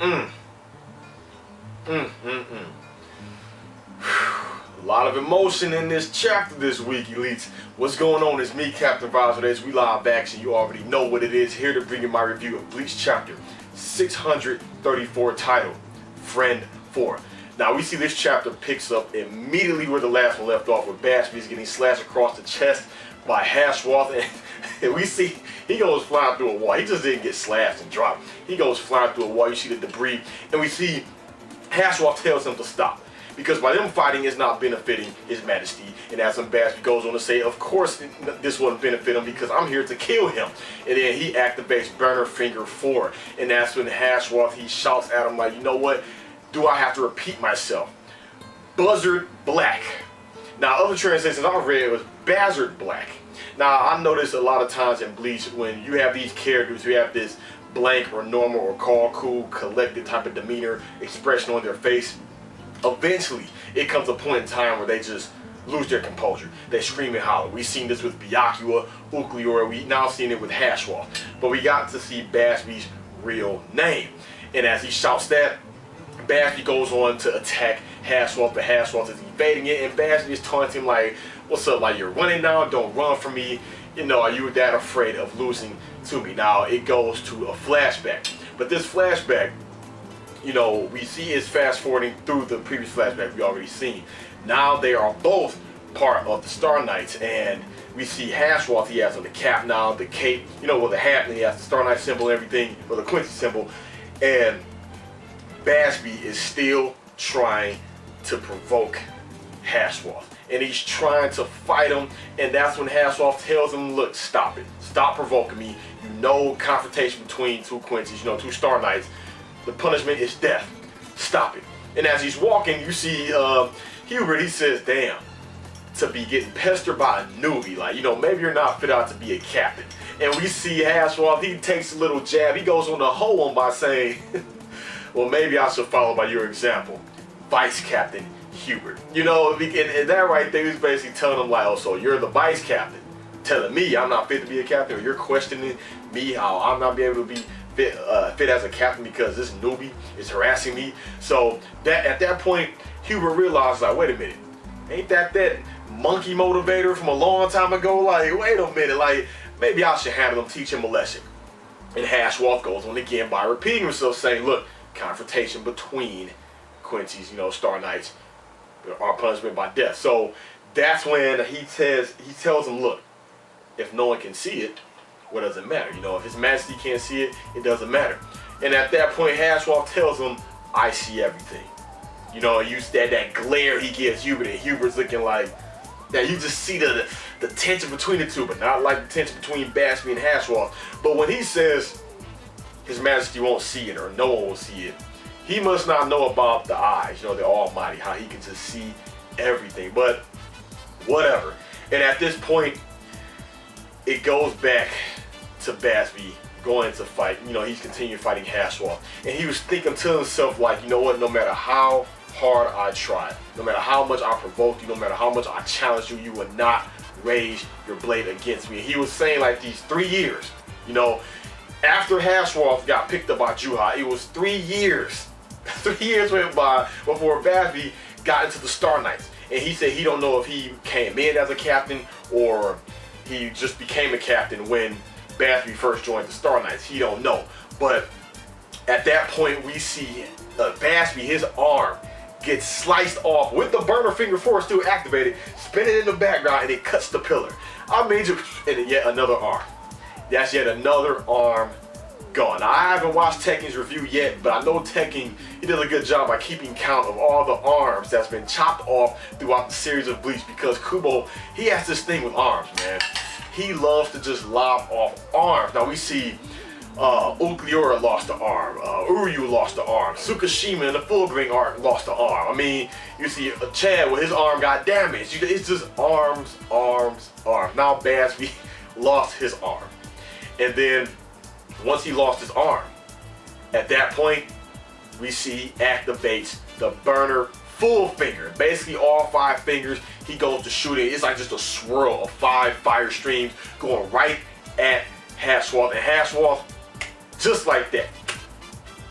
Mm. Mm, mm, mm. A lot of emotion in this chapter this week, elites. What's going on? It's me, Captain Bazz-B. We live action. You already know what it is. Here to bring you my review of Bleach chapter 634, titled Friend 4. Now we see this chapter picks up immediately where the last one left off, with Bazz-B is getting slashed across the chest by Hashwoth, and we see he goes flying through a wall. He just didn't get slashed and dropped. He goes flying through a wall. You see the debris, and we see Hashwoth tells him to stop, because by them fighting is not benefiting His Majesty. And as Bazz-B goes on to say, of course this wouldn't benefit him because I'm here to kill him. And then he activates Burner Finger 4, and that's when Hashwoth, he shouts at him like, you know what? Do I have to repeat myself? Buzzard Black. Now other translations I read was Bazard Black. Now I noticed a lot of times in Bleach, when you have these characters who have this blank or normal or calm, cool, collected type of demeanor, expression on their face, eventually it comes a point in time where they just lose their composure. They scream and holler. We've seen this with Byakuya, Ukleora, we now seen it with Hashwoth. But we got to see Bazz-B's real name. And as he shouts that, Bazz-B goes on to attack Hashwoth, but Hashwoth is evading it, and Bazz-B is taunting him like, what's up, like, you're running now, don't run from me, you know, are you that afraid of losing to me? Now it goes to a flashback, but this flashback, you know, we see is fast forwarding through the previous flashback we already seen. Now they are both part of the Star Knights, and we see Hashwoth, he has on the cap now, the cape, you know, with the hat, and he has the Star Knight symbol and everything, or the Quincy symbol, and Bazz-B is still trying to provoke Hashwoth, and he's trying to fight him, and that's when Hashwoth tells him, look, stop it, stop provoking me, you know, confrontation between two Quincy's, you know, two Star Knights, the punishment is death, stop it. And as he's walking, you see Hubert, he says, damn, to be getting pestered by a newbie, like, you know, maybe you're not fit out to be a captain. And we see Hashwoth, he takes a little jab, he goes on the whole one by saying, well, maybe I should follow by your example, Vice Captain Hubert. You know, and that right there is basically telling him like, oh, so you're the vice captain, telling me I'm not fit to be a captain, or you're questioning me how I'm not be able to be fit as a captain because this newbie is harassing me. So that at that point, Hubert realized, like, wait a minute, ain't that monkey motivator from a long time ago? Like, wait a minute, like, maybe I should handle him, teach him a lesson. And Hashwoth goes on again by repeating himself, saying, look, confrontation between Quincy's, you know, Star Knights are punishment by death. So that's when he tells him, look, if no one can see it, what does it matter? You know, if His Majesty can't see it, it doesn't matter. And at that point, Hashwoth tells him, I see everything. You know, you that glare he gives Hubert, and Hubert's looking like that. You just see the tension between the two, but not like the tension between Bazz-B and Hashwoth. But when he says His Majesty won't see it, or no one will see it, he must not know about the eyes, you know, the Almighty, how he can just see everything. But whatever. And at this point, it goes back to Bazz-B going to fight. You know, he's continuing fighting Hashwoth, and he was thinking to himself like, you know what, no matter how hard I try, no matter how much I provoked you, no matter how much I challenged you, you would not raise your blade against me. And he was saying like these 3 years, you know, after Hashwoth got picked up by Juha, it was 3 years. 3 years went by before Bazz-B got into the Star Knights. And he said he don't know if he came in as a captain or he just became a captain when Bazz-B first joined the Star Knights. He don't know. But at that point, we see Bazz-B, his arm gets sliced off with the Burner Finger 4 still activated, spinning in the background, and it cuts the pillar. I mean, and yet another arm. That's yet another arm gone. Now, I haven't watched Tekken's review yet, but I know Tekken, he did a good job by keeping count of all the arms that's been chopped off throughout the series of Bleach, because Kubo, he has this thing with arms, man. He loves to just lob off arms. Now we see Ukleora lost the arm, Uryu lost the arm, Tsukishima in the Fullbring arc lost the arm. I mean, you see Chad with his arm got damaged. It's just arms, arms, arms. Now Bazz-B lost his arm. And then once he lost his arm, at that point, we see he activates the Burner full finger. Basically all 5 fingers, he goes to shoot it. It's like just a swirl of 5 fire streams going right at Hashwoth. And Hashwoth, just like that,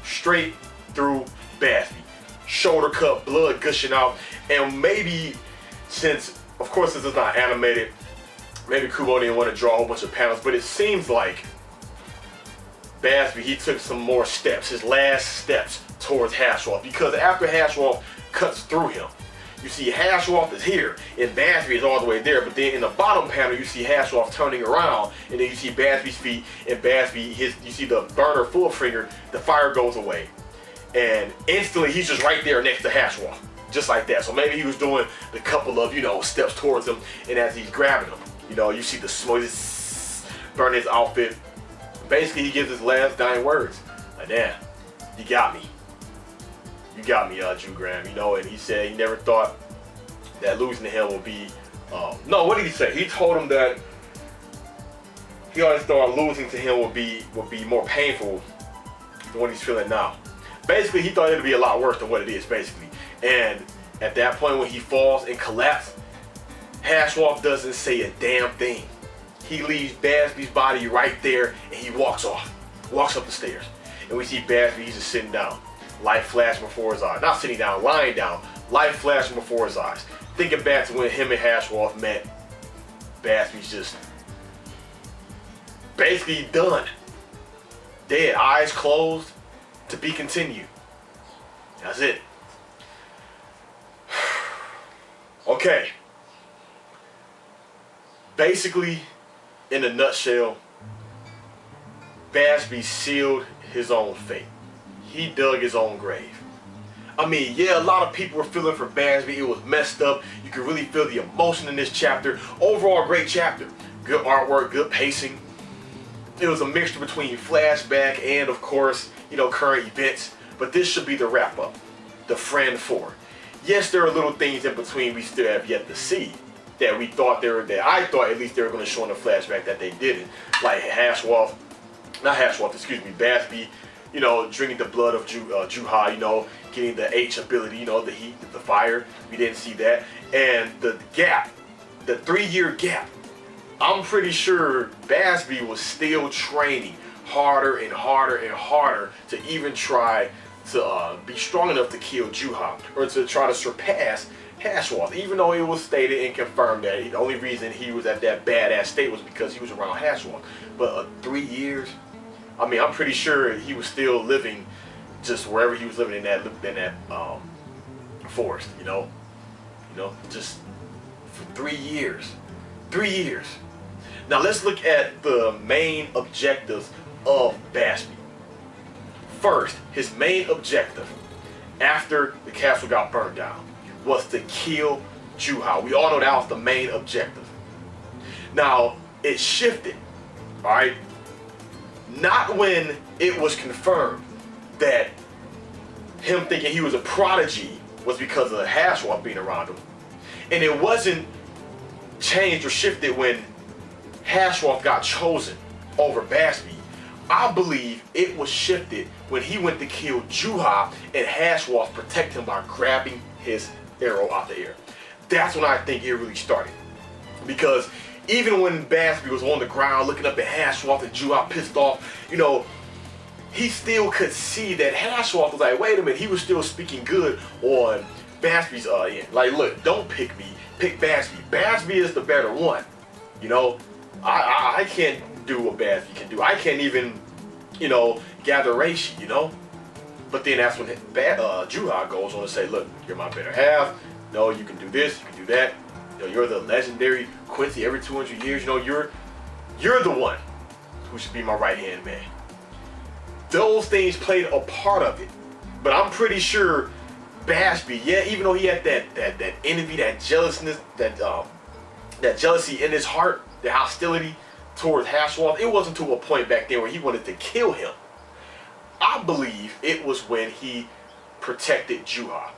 straight through Bazz-B. Shoulder cut, blood gushing out, and maybe since, of course, this is not animated, maybe Kubo didn't want to draw a whole bunch of panels, but it seems like Bazz-B, he took some more steps, his last steps towards Hashwolf, because after Hashwolf cuts through him, you see Hashwolf is here, and Bazz-B is all the way there, but then in the bottom panel, you see Hashwolf turning around, and then you see Bazz-B's feet, and Bazz-B, you see the burner full finger, the fire goes away, and instantly he's just right there next to Hashwolf, just like that. So maybe he was doing the couple of, you know, steps towards him, and as he's grabbing him, you know, you see the smoke burn his outfit. Basically, he gives his last dying words, like, damn, you got me. You got me, Jew Graham, you know, and he said he never thought that losing to him would be, no, what did he say? He told him that he always thought losing to him would be more painful than what he's feeling now. Basically, he thought it would be a lot worse than what it is, basically. And at that point when he falls and collapses, Hashwolf doesn't say a damn thing. He leaves Bazz-B's body right there, and he walks off, walks up the stairs. And we see Bazz-B, he's just sitting down. Life flashing before his eyes. Not sitting down, lying down. Life flashing before his eyes. Thinking back to when him and Hashwolf met, Bazz-B's just basically done. Dead, eyes closed, to be continued. That's it. Okay. Basically, in a nutshell, Bazz-B sealed his own fate. He dug his own grave. I mean, yeah, a lot of people were feeling for Bazz-B. It was messed up. You could really feel the emotion in this chapter. Overall, great chapter. Good artwork, good pacing. It was a mixture between flashback and, of course, you know, current events. But this should be the wrap-up. The Friend 4. Yes, there are little things in between we still have yet to see that we thought they were, that I thought at least they were going to show in the flashback that they didn't. Like Hashwolf, not Hashwolf, excuse me, Bazz-B, you know, drinking the blood of Juha, you know, getting the H ability, you know, the heat, the fire. We didn't see that. And the gap, the 3-year gap, I'm pretty sure Bazz-B was still training harder and harder and harder to even try to be strong enough to kill Juha, or to try to surpass Hashwolf, even though it was stated and confirmed that the only reason he was at that badass state was because he was around Hashwolf. But 3 years, I mean, I'm pretty sure he was still living just wherever he was living in that forest, you know, just for 3 years. 3 years. Now let's look at the main objectives of Bazz-B. First, his main objective after the castle got burned down was to kill Juha. We all know that was the main objective. Now, it shifted, alright? Not when it was confirmed that him thinking he was a prodigy was because of Hashwolf being around him. And it wasn't changed or shifted when Hashwolf got chosen over Bazz-B. I believe it was shifted when he went to kill Juha and Hashwolf protect him by grabbing his arrow out the air. That's when I think it really started. Because even when Bazz-B was on the ground looking up at Hashwolf and Juha pissed off, you know, he still could see that Hashwolf was like, wait a minute, he was still speaking good on Bazz-B's end. Like, look, don't pick me, pick Bazz-B. Bazz-B is the better one. You know, I can't do what Bazz-B can do. I can't even, you know, gather Reishi, you know. But then that's when Juha goes on to say, look, you're my better half. No, you can do this, you can do that. You know, you're the legendary Quincy every 200 years. You know, you're the one who should be my right-hand man. Those things played a part of it. But I'm pretty sure Bazz-B, yeah, even though he had that envy, that jealousness, that jealousy in his heart, the hostility towards Hashwolf, it wasn't to a point back then where he wanted to kill him. I believe it was when he protected Juha.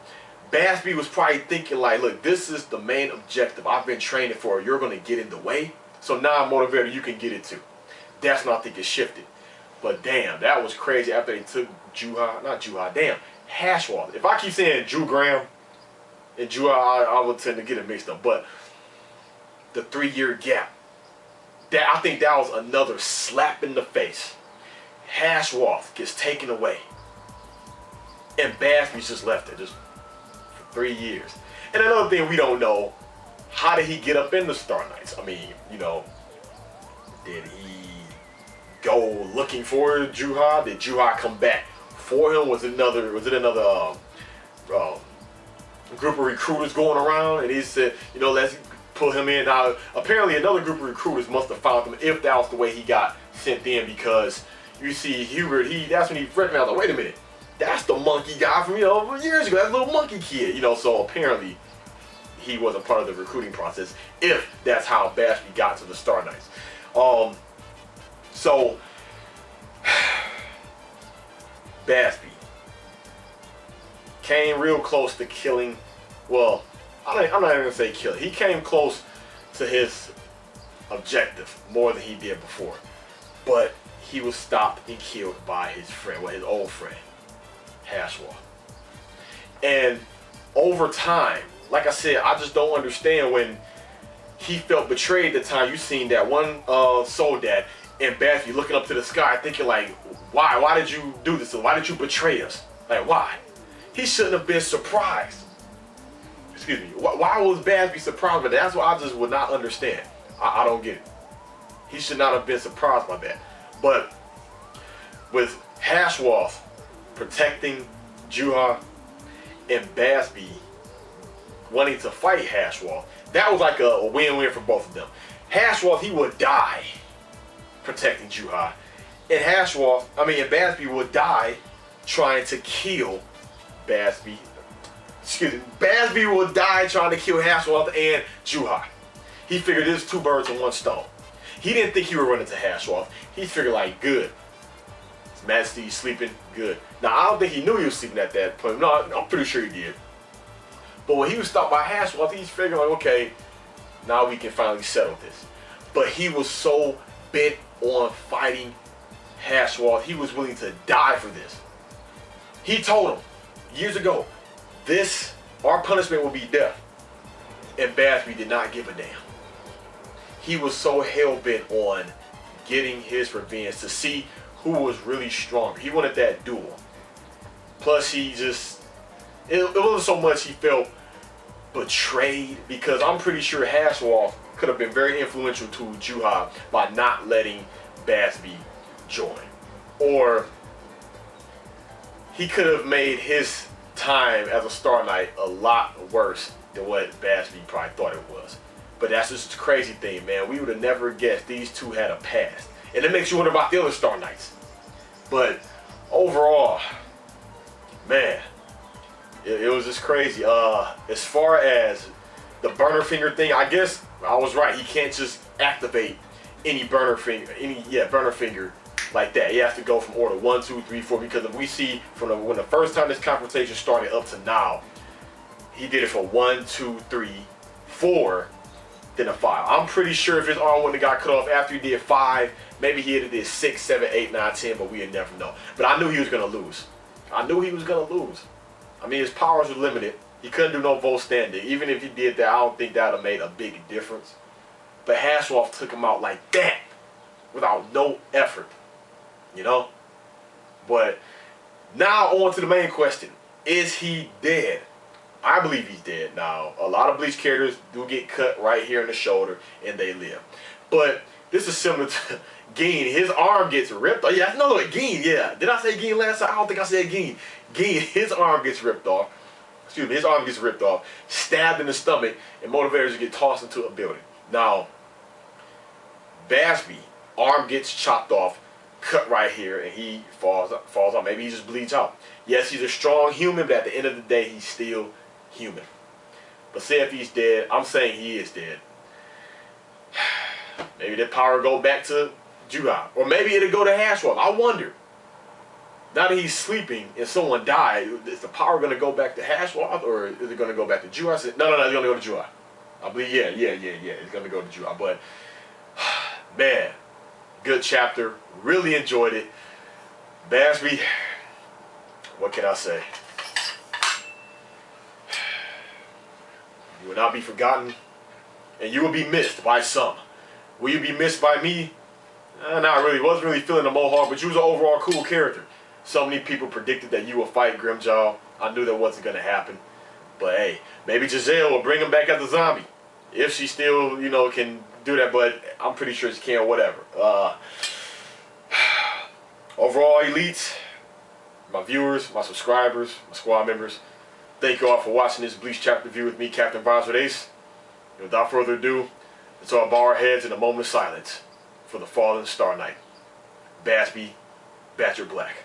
Bazz-B was probably thinking like, look, this is the main objective I've been training for. You're going to get in the way. So now I'm motivated, you can get it too. That's when I think it shifted. But damn, that was crazy after they took Juha, not Juha, damn, Hashwolf. If I keep saying Jew Graham and Juha, I would tend to get it mixed up. But the 3-year gap, I think that was another slap in the face. Hashwolf gets taken away. And Bazz-B's just left it just for 3 years. And another thing we don't know, how did he get up in the Star Knights? I mean, you know, did he go looking for Juha? Did Juha come back for him? Was it another group of recruiters going around, and he said, you know, let's pull him in? Now, apparently another group of recruiters must have found him if that was the way he got sent in, because you see Hubert, that's when he recognized, like, wait a minute, that's the monkey guy from, you know, years ago, that little monkey kid, you know. So apparently he wasn't part of the recruiting process, if that's how Bazz-B got to the Star Knights. So Bazz-B came real close to killing, well, I'm not even gonna say killing. He came close to his objective more than he did before. But he was stopped and killed by his friend, well, his old friend, Hashwall. And over time, like I said, I just don't understand when he felt betrayed at the time. You seen that one Soldat and Bazz-B looking up to the sky thinking like, why? Why did you do this? Why did you betray us? Like, why? He shouldn't have been surprised. Excuse me. Why was Bazz-B surprised by that? That's what I just would not understand. I don't get it. He should not have been surprised by that. But with Hashwall protecting Juha and Bazz-B wanting to fight Hashwall, that was like a win-win for both of them. Hashwall, he would die protecting Juha, and Bazz-B would die trying to kill Bazz-B. Excuse me, Bazz-B would die trying to kill Hashwall and Juha. He figured there's 2 birds with 1 stone. He didn't think he would run into Hashwall. He figured like, good, His Majesty's sleeping, good. Now I don't think he knew he was sleeping at that point. No, I'm pretty sure he did. But when he was stopped by Hashwall, he's figuring like, okay, now we can finally settle this. But he was so bent on fighting Hashwall, he was willing to die for this. He told him years ago, our punishment will be death. And Bazz-B did not give a damn. He was so hell-bent on getting his revenge to see who was really stronger. He wanted that duel. Plus, it wasn't so much he felt betrayed, because I'm pretty sure Hashwall could have been very influential to Juha by not letting Bazz-B join. Or he could have made his time as a Star Knight a lot worse than what Bazz-B probably thought it was. But that's just the crazy thing, man. We would have never guessed these two had a past. And it makes you wonder about the other Star Knights. But overall, man, it was just crazy. As far as the burner finger thing, I guess I was right. He can't just activate any burner finger like that. He has to go from order 1, 2, 3, 4. Because if we see from when the first time this confrontation started up to now, he did it for 1, 2, 3, 4, then a 5. I'm pretty sure if his arm wouldn't have got cut off after he did 5, maybe he did 6, 7, 8, 9, 10, but we'd never know. But I knew he was gonna lose. I knew he was gonna lose. I mean, his powers were limited. He couldn't do no volt standing. Even if he did that, I don't think that would have made a big difference. But Hashwall took him out like that, without no effort, you know? But now on to the main question. Is he dead? I believe he's dead. Now, a lot of Bleach characters do get cut right here in the shoulder and they live. But this is similar to Geen. His arm gets ripped off. Yeah, no, Geen, yeah. Did I say Geen last time? I don't think I said Geen. Geen, his arm gets ripped off. Excuse me, his arm gets ripped off, stabbed in the stomach, and motivators get tossed into a building. Now, Bazz-B, arm gets chopped off, cut right here, and he falls out. Maybe he just bleeds out. Yes, he's a strong human, but at the end of the day, he's still human. But say if he's dead, I'm saying he is dead. Maybe that power go back to Juha, or maybe it'll go to Hashwall. I wonder. Now that he's sleeping and someone died, is the power going to go back to Hashwall, or is it going to go back to Juha? No, it's going to go to Juha. I believe, yeah. It's going to go to Juha. But man, good chapter. Really enjoyed it. Bazz-B, what can I say? You will not be forgotten, and you will be missed by some. Will you be missed by me? Not really. Wasn't really feeling the Mohawk, but you was an overall cool character. So many people predicted that you would fight Grimjaw. I knew that wasn't going to happen. But hey, maybe Giselle will bring him back as a zombie. If she still, you know, can do that. But I'm pretty sure she can, whatever. Overall, Elites, my viewers, my subscribers, my squad members, thank you all for watching this Bleach chapter review with me, Captain Bazz-B. Without further ado, let's all bow our heads in a moment of silence for the fallen Star Knight. Bazz-B, Badger Black.